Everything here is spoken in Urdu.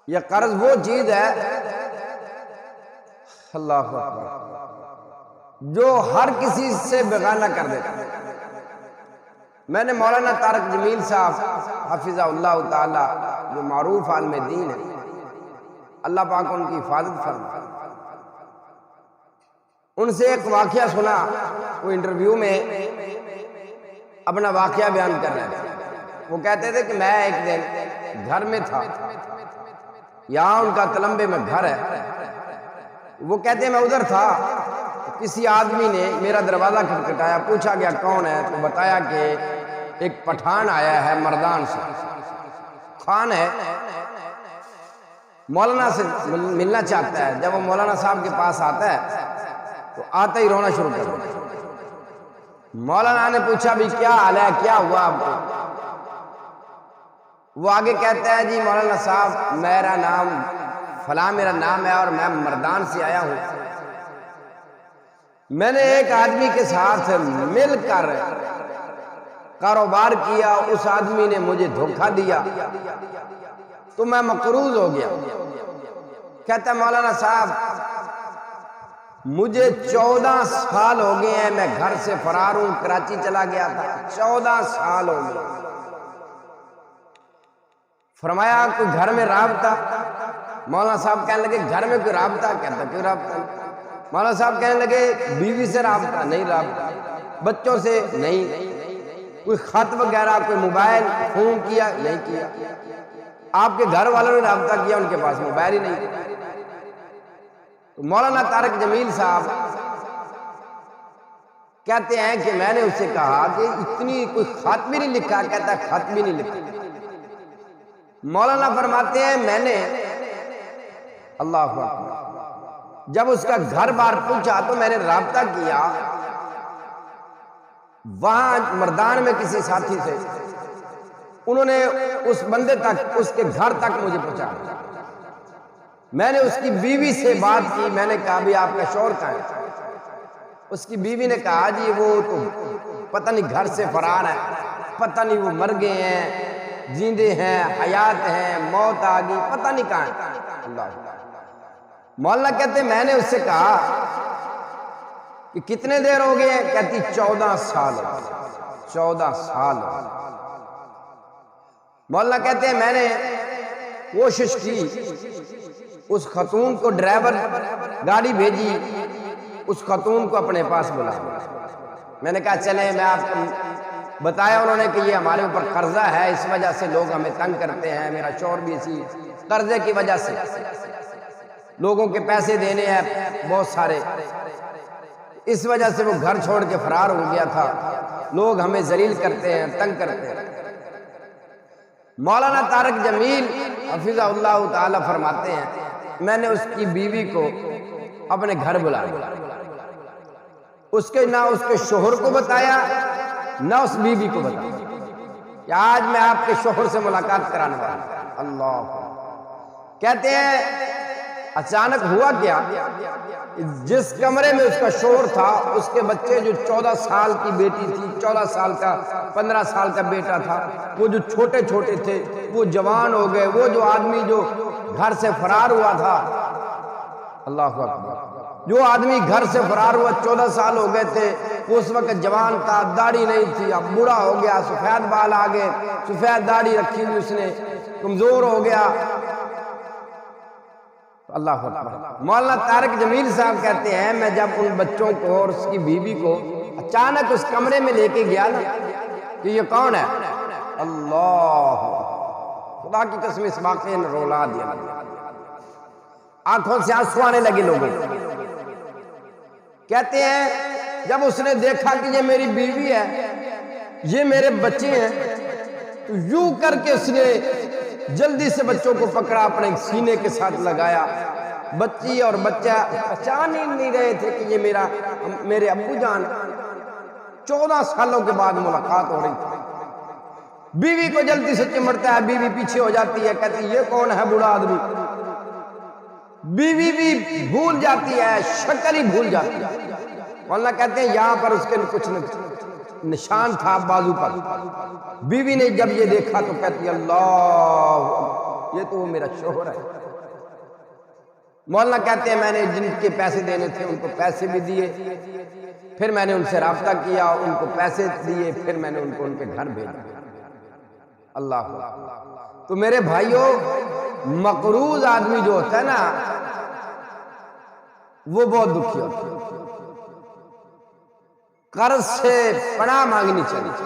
یہ قرض وہ چیز ہے اللہ اکبر جو ہر کسی سے بغانہ کر دیتا ہے۔ میں نے مولانا طارق جمیل صاحب حفظہ اللہ تعالی جو معروف عالم دین ہے، اللہ پاک ان کی حفاظت فرمائے، ان سے ایک واقعہ سنا۔ وہ انٹرویو میں اپنا واقعہ بیان کر رہے تھے۔ وہ کہتے تھے کہ میں ایک دن گھر میں تھا، یہاں ان کا تلمبے میں گھر ہے۔ وہ کہتے ہیں میں ادھر تھا، کسی آدمی نے میرا دروازہ کھٹکھٹایا، پوچھا گیا کون ہے، تو بتایا کہ ایک پٹھان آیا ہے مردان سے، خان ہے، مولانا سے ملنا چاہتا ہے۔ جب وہ مولانا صاحب کے پاس آتا ہے تو آتا ہی رونا شروع کر دیتا۔ مولانا نے پوچھا بھی کیا حال ہے، کیا ہوا آپ کو؟ وہ آگے کہتا ہے جی مولانا صاحب میرا نام فلاں میرا نام ہے اور میں مردان سے آیا ہوں، میں نے ایک آدمی کے ساتھ مل کر کاروبار کیا، اس آدمی نے مجھے دھوکہ دیا تو میں مقروض ہو گیا۔ کہتا ہے مولانا صاحب مجھے 14 سال ہو گئے ہیں، میں گھر سے فرار ہوں، کراچی چلا گیا تھا، 14 سال ہو گئے۔ فرمایا کوئی گھر میں رابطہ؟ مولانا صاحب کہنے لگے گھر میں کوئی رابطہ؟ کہتا کوئی رابطہ نہیں۔ مولانا صاحب کہنے لگے بیوی سے رابطہ؟ نہیں رابطہ۔ بچوں سے؟ نہیں۔ کوئی خط وغیرہ، کوئی موبائل فون کیا؟ نہیں کیا۔ آپ کے گھر والوں نے رابطہ کیا؟ ان کے پاس موبائل ہی نہیں۔ مولانا طارق جمیل صاحب کہتے ہیں کہ میں نے اس سے کہا کہ اتنی کوئی خط بھی نہیں لکھا؟ کہتا ہے خط بھی نہیں لکھا۔ مولانا فرماتے ہیں میں نے اللہ اکبر جب اس کا گھر بار پوچھا تو میں نے رابطہ کیا وہاں مردان میں کسی ساتھی سے، انہوں نے اس بندے تک، اس کے گھر تک مجھے پہنچا۔ میں نے اس کی بیوی سے بات کی، میں نے کہا بھی آپ کا شوہر کہاں ہے؟ اس کی بیوی نے کہا جی وہ تو پتہ نہیں گھر سے فرار ہے، پتہ نہیں وہ مر گئے ہیں، زندے ہیں، حیات ہیں، موت آ گئی، پتہ نہیں کہاں ہے۔ اللہ مولانا کہتے ہیں میں نے اس سے کہا کہ کتنے دیر ہو گئے؟ کہتی 14 سال 14 سال۔ مولانا کہتے ہیں میں نے کوشش کی، اس خاتون کو ڈرائیور گاڑی بھیجی، اس خاتون کو اپنے پاس بلایا۔ میں نے کہا چلیں میں آپ کو بتایا، انہوں نے کہ یہ ہمارے اوپر قرضہ ہے، اس وجہ سے لوگ ہمیں تنگ کرتے ہیں، میرا شوہر بھی اسی قرضے کی وجہ سے لوگوں کے پیسے دینے ہیں بہت سارے، اس وجہ سے وہ گھر چھوڑ کے فرار ہو گیا تھا، لوگ ہمیں ذلیل کرتے ہیں، تنگ کرتے ہیں۔ مولانا طارق جمیل حفظہ اللہ تعالی فرماتے ہیں میں نے اس کی بیوی کو اپنے گھر بلایا، اس کے نہ اس کے شوہر کو بتایا نہ اس بیوی کو بتایا کہ آج میں آپ کے شوہر سے ملاقات کرانے والا ہوں۔ اللہ کہتے ہیں اچانک ہوا کیا، جس کمرے میں اس کا شوہر تھا اس کے بچے جو 14 سال کی بیٹی تھی، 14 سال کا 15 سال کا بیٹا تھا، وہ جو چھوٹے چھوٹے تھے وہ جوان ہو گئے۔ وہ جو آدمی جو گھر سے فرار ہوا تھا، اللہ اکبر، جو آدمی گھر سے فرار ہوا 14 سال ہو گئے تھے، وہ اس وقت جوان تھا، داڑھی نہیں تھی، اب بوڑھا ہو گیا، سفید بال آ گئے، سفید داڑھی رکھی ہوئی اس نے، کمزور ہو گیا۔ اللہ اکبر۔ مولانا طارق جمیل صاحب کہتے ہیں میں جب ان بچوں کو اور اس کی بیوی کو اچانک اس کمرے میں لے کے گیا نا کہ یہ کون ہے، اللہ خدا کی قسم اس واقعے نے رولا دیا، آنکھوں سے آنسو آنے لگے لوگوں۔ کہتے ہیں جب اس نے دیکھا کہ یہ میری بیوی ہے، یہ میرے بچے ہیں، تو یوں کر کے اس نے جلدی سے بچوں کو پکڑا، اپنے سینے کے ساتھ لگایا۔ بچی اور بچہ پہچان ہی نہیں رہے تھے کہ یہ میرے ابو جان۔ 14 سالوں کے بعد ملاقات ہو رہی تھی۔ بیوی کو جلدی سے چمڑتا ہے، بیوی پیچھے ہو جاتی ہے، کہتی ہے یہ کون ہے بوڑھا آدمی؟ بیوی بھی بھول جاتی ہے، شکل ہی بھول جاتی ہے۔ مولانا کہتے ہیں یہاں پر اس کے کچھ نشان تھا بازو پر۔ بیوی نے جب یہ دیکھا تو کہتی اللہ یہ تو وہ میرا شوہر ہے۔ مولانا کہتے ہیں میں نے جن کے پیسے دینے تھے ان کو پیسے بھی دیے، پھر میں نے ان سے رابطہ کیا، ان کو پیسے دیے، پھر میں نے ان کو ان کے گھر بھیجا۔ اللہ۔ تو میرے بھائیوں، مقروض آدمی جو ہوتا ہے نا وہ بہت دکھی ہوتا ہے، قرض سے پناہ مانگنی چاہیے۔